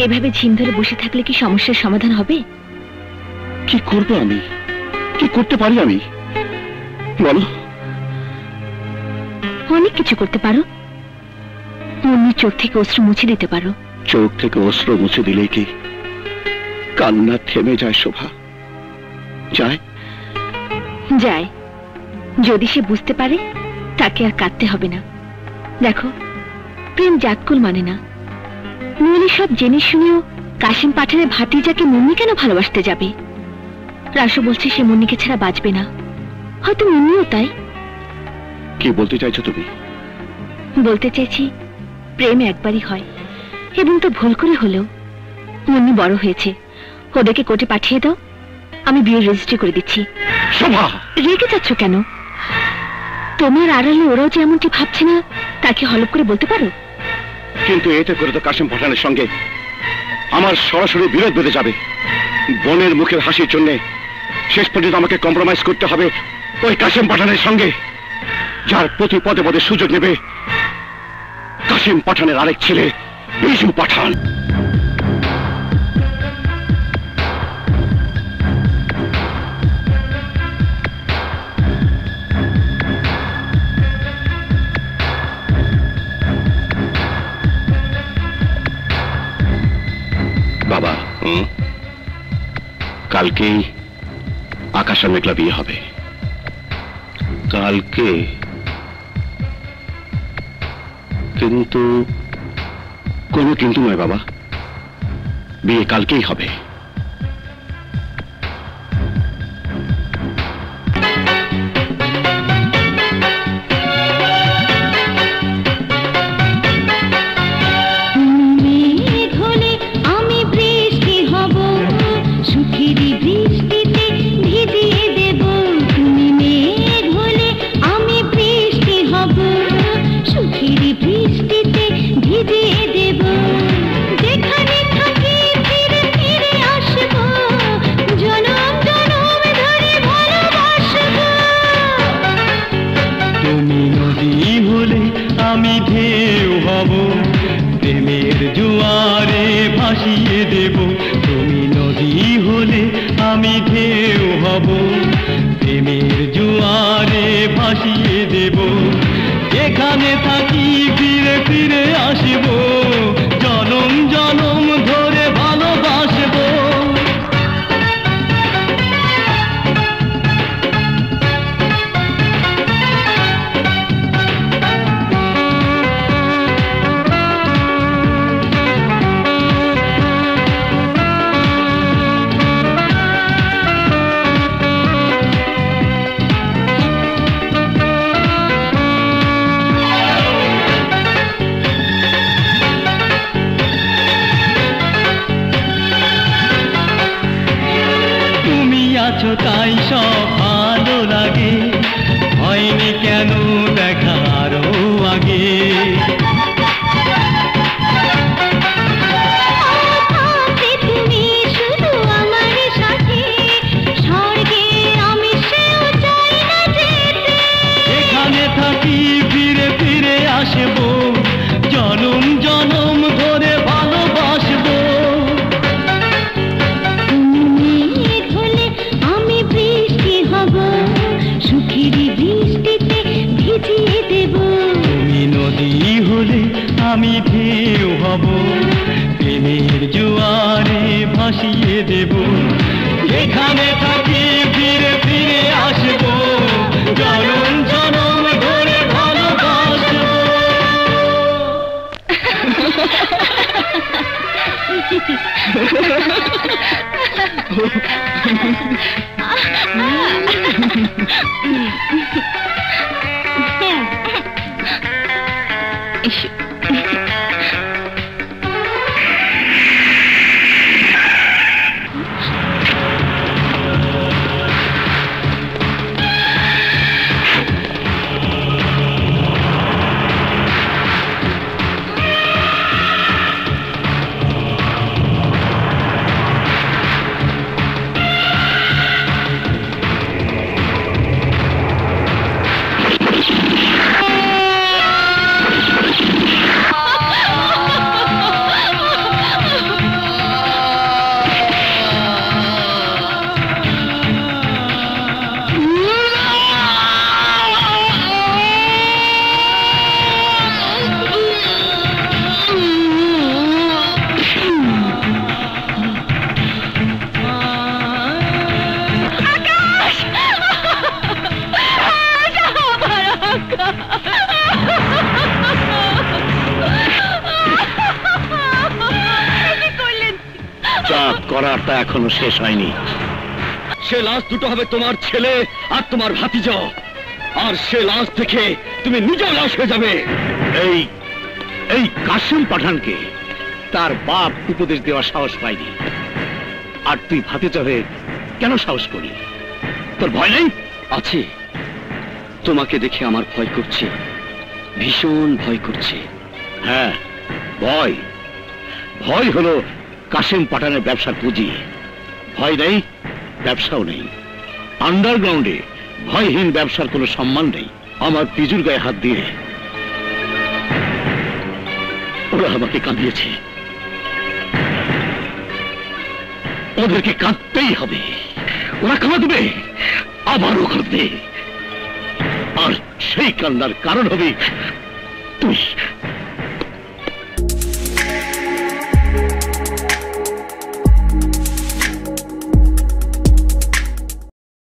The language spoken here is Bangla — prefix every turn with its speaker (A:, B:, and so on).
A: এভাবে ঝিম ধরে বসে থাকলে কি সমস্যার সমাধান হবে?
B: কি করব আমি? কি করতে পারি আমি? বলো।
A: অনেক কিছু করতে পারো। মুন্নির চোখ থেকে অশ্রু মুছে দিতে পারো।
B: চোখ থেকে অশ্রু মুছে দিলেই কি কান্না থেমে যায় শোভা? যায়
A: যায়। যদি সে বুঝতে পারে তাকে আর কাঁদতে হবে না। দেখো, প্রেম জাতকুল মানে না। মুন্নি সব জেনে শুনেও কাশিম পাঠানের ভাতিজাকে মুন্নি কেন ভালোবাসতে যাবে? রাসু বলছে সে মুন্নিকে ছাড়া বাঁচবে না। হয়তো মুন্নিও তাই।
B: কি বলতে চাইছো তুমি?
A: বলতে চাইছি, প্রেম একবারই হয়, এবং তো ভুল করে হলেও। মুন্নি বড় হয়েছে, ওদেরকে কোর্টে পাঠিয়ে দাও, আমি বিয়ের রেজিস্ট্রি করে দিচ্ছি।
B: শোভা,
A: রেগে যাচ্ছ কেন? তোমার আড়ালে ওরাও যে এমনটি ভাবছে না তাকে হলপ করে বলতে পারো।
B: কিন্তু এতে করে তো কাশিম পাঠানের সঙ্গে আমার সরাসরি বিরোধ বেঁধে যাবে। বোনের মুখের হাসির জন্য শেষ পর্যন্ত আমাকে কম্প্রোমাইজ করতে হবে ওই কাশিম পাঠানের সঙ্গে, যার প্রতি পদে পদে সুযোগ নেবে কাশিম পাঠানের আরেক ছেলে বিজু পাঠান। বাবা, কালকেই আকাশে মেঘলা বিয়ে হবে। কালকে? কিন্তু কোনো কিন্তু নয় বাবা, বিয়ে কালকেই হবে। করার তা এখনো শেষ হয়নি। সে লাশ দুটো হবে তোমার ছেলে আর তোমার ভাতিজা, আর সে লাশ দেখে তুমি নিজেও লাশ হয়ে যাবে। এই এই কাসেম পাঠানকে তার বাপ উপদেশ দেওয়ার সাহস পায়নি, আর তুই ভাতিজা হয়ে কেন সাহস করি? তোর ভয় নেই?
C: আছে, তোমাকে দেখে আমার ভয় করছে, ভীষণ ভয় করছে।
B: হ্যাঁ, ভয়। ভয় হলো কাসেম পাঠানের ব্যবসার পুঁজি। ভয় নেই, ব্যবসাও নেই। আন্ডারগ্রাউন্ডে ভয়হীন ব্যবসার কোনো সম্মান নেই। আমার পিজুর গায়ে হাত দিয়ে ওরা আমাকে কাঁদিয়েছে, ওদেরকে কাঁদতেই হবে। ওরা কাঁদবে, আবারও কাঁদবে, আর সেই কান্নার কারণ হবে তুই।